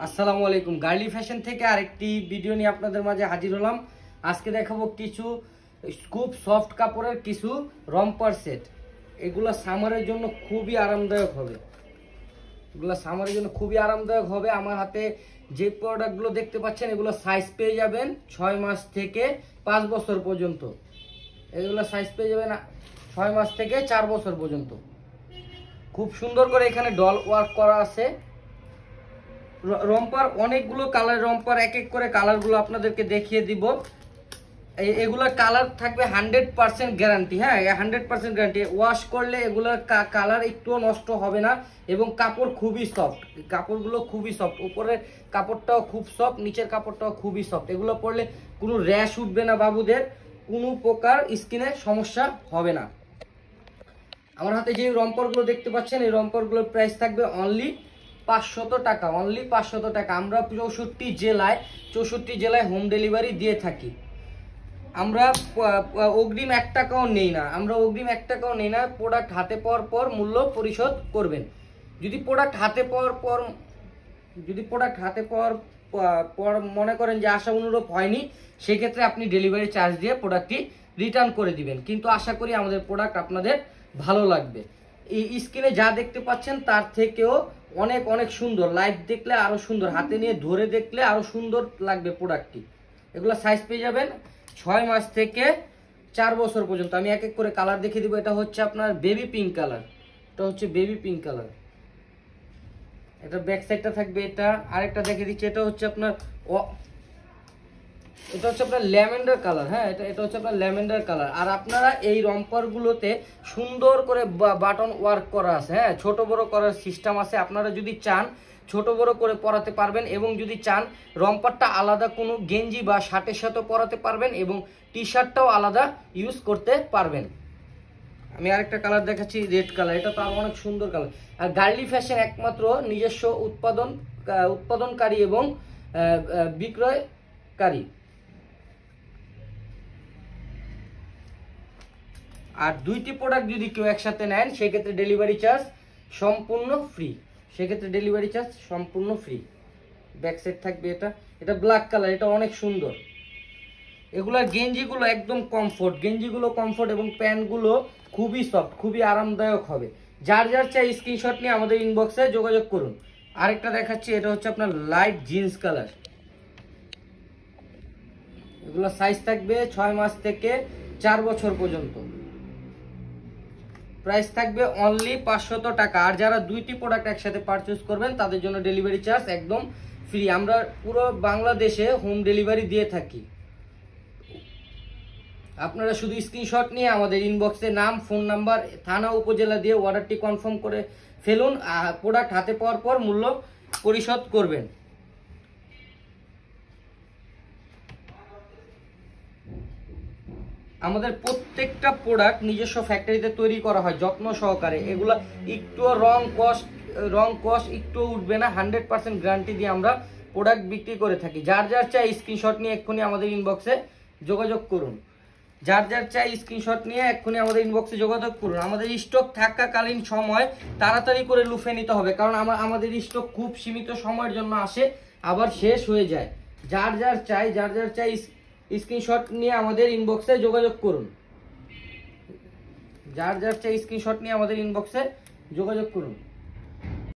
আসসালামু আলাইকুম। গার্লি ফ্যাশন থেকে আরেকটি ভিডিও নিয়ে আপনাদের মাঝে হাজির হলাম। আজকে দেখাবো কিছু খুব সফট কাপড়ের কিছু রম্পার সেট। এগুলো সামারের জন্য খুবই আরামদায়ক হবে। আমার হাতে যে প্রোডাক্টগুলো দেখতে পাচ্ছেন এগুলো সাইজ পেয়ে যাবেন 6 মাস থেকে 5 বছর পর্যন্ত। এগুলো সাইজ পেয়ে যাবেন 6 মাস থেকে 4 বছর পর্যন্ত। খুব সুন্দর করে এখানে ডল ওয়ার্ক করা আছে। রম্পার অনেকগুলো কালার, রম্পার এক এক করে কালারগুলো আপনাদেরকে দেখিয়ে দিব। এগুলোর কালার থাকবে 100% গ্যারান্টি। হ্যাঁ, 100% গ্যারান্টি। ওয়াশ করলে এগুলোর কালার একটুও নষ্ট হবে না এবং কাপড় খুবই সফট। কাপড়গুলো খুবই সফট, উপরের কাপড়টাও খুব সফট, নিচের কাপড়টাও খুবই সফট। এগুলো পরলে কোনো র্যাশ উঠবে না, বাবুদের কোনো প্রকার স্কিনে সমস্যা হবে না। আমার হাতে যে রম্পারগুলো দেখতে পাচ্ছেন এই রম্পারগুলোর প্রাইস থাকবে অনলি 500 টাকা। অনলি 500 টাকা। আমরা 64 জেলায় হোম ডেলিভারি দিয়ে থাকি। আমরা অগ্রিম 1 টাকাও নেই না। প্রোডাক্ট হাতে পাওয়ার পর মূল্য পরিশোধ করবেন। যদি প্রোডাক্ট হাতে পাওয়ার পর মনে করেন যে আশা অনুরূপ হয়নি, সেক্ষেত্রে আপনি ডেলিভারি চার্জ দিয়ে প্রোডাক্টটি রিটার্ন করে দিবেন। কিন্তু আশা করি আমাদের প্রোডাক্ট আপনাদের ভালো লাগবে। এই স্ক্রিনে যা দেখতে পাচ্ছেন তার থেকেও অনেক অনেক সুন্দর। লাইভ দেখলে আরো সুন্দর, হাতে নিয়ে ধরে দেখলে আরো সুন্দর লাগবে প্রোডাক্টটি। এগুলো সাইজ পেয়ে যাবেন 6 মাস থেকে 4 বছর পর্যন্ত। আমি এক এক করে কালার দেখিয়ে দিব। এটা হচ্ছে আপনার বেবি পিঙ্ক কালার। এটা ব্যাক সাইডটা থাকবে। এটা আরেকটা দেখিয়ে দিচ্ছি। এটা হচ্ছে আপনার ল্যাভেন্ডার কালার। হ্যাঁ, এটা হচ্ছে আপনার ল্যাভেন্ডার কালার। আর আপনারা এই রম্পারগুলোতে সুন্দর করে বাটন ওয়ার্ক করা আছে। হ্যাঁ, ছোট বড় করার সিস্টেম আছে। আপনারা যদি চান ছোট বড় করে পরাতে পারবেন এবং যদি চান রম্পারটা আলাদা কোনো গেঞ্জি বা শার্টের সাথে পরাতে পারবেন এবং টি শার্টটাও আলাদা ইউজ করতে পারবেন। আমি আরেকটা কালার দেখাচ্ছি, রেড কালার। এটা তো আরো অনেক সুন্দর কালার। আর গার্লি ফ্যাশন একমাত্র নিজস্ব উৎপাদনকারী এবং বিক্রয়কারী। আর দুইটি প্রোডাক্ট যদি কেউ একসাথে নেন সেক্ষেত্রে ডেলিভারি চার্জ সম্পূর্ণ ফ্রি। ব্যাক সাইড থাকবে। এটা ব্ল্যাক কালার। এটা অনেক সুন্দর। এগুলার গেঞ্জিগুলো একদম কমফোর্ট এবং প্যান্টগুলো খুবই সফট, খুবই আরামদায়ক হবে। যার চাই স্ক্রিনশট নিয়ে আমাদের ইনবক্সে যোগাযোগ করুন। আরেকটা দেখাচ্ছি। এটা হচ্ছে আপনার লাইট জিন্স কালার। এগুলো সাইজ থাকবে 6 মাস থেকে 4 বছর পর্যন্ত। প্রাইস থাকবে অনলি 500 টাকা। আর যারা দুইটি প্রোডাক্ট একসাথে পারচেজ করবেন তাদের জন্য ডেলিভারি চার্জ একদম ফ্রি। আমরা পুরো বাংলাদেশে হোম ডেলিভারি দিয়ে থাকি। আপনারা শুধু স্ক্রিনশট নিয়ে আমাদের ইনবক্সে নাম, ফোন নাম্বার, থানা, উপজেলা দিয়ে অর্ডারটি কনফার্ম করে ফেলুন। প্রোডাক্ট হাতে পাওয়ার পর মূল্য পরিশোধ করবেন। আমাদের প্রত্যেকটা প্রোডাক্ট নিজস্ব ফ্যাক্টরিতে তৈরি করা হয় যত্ন সহকারে। এগুলা একটুও রং কস্ট একটু উঠবে না। 100% গ্যারান্টি দিয়ে আমরা প্রোডাক্ট বিক্রি করে থাকি। যার চাই স্ক্রিনশট নিয়ে এক্ষুনি আমাদের ইনবক্সে যোগাযোগ করুন। আমাদের স্টক থাকাকালীন সময় তাড়াতাড়ি করে লুফে নিতে হবে, কারণ আমাদের স্টক খুব সীমিত সময়ের জন্য আসে, আবার শেষ হয়ে যায়। যার চাই স্ক্রিনশট নিয়ে আমাদের ইনবক্সে যোগাযোগ করুন।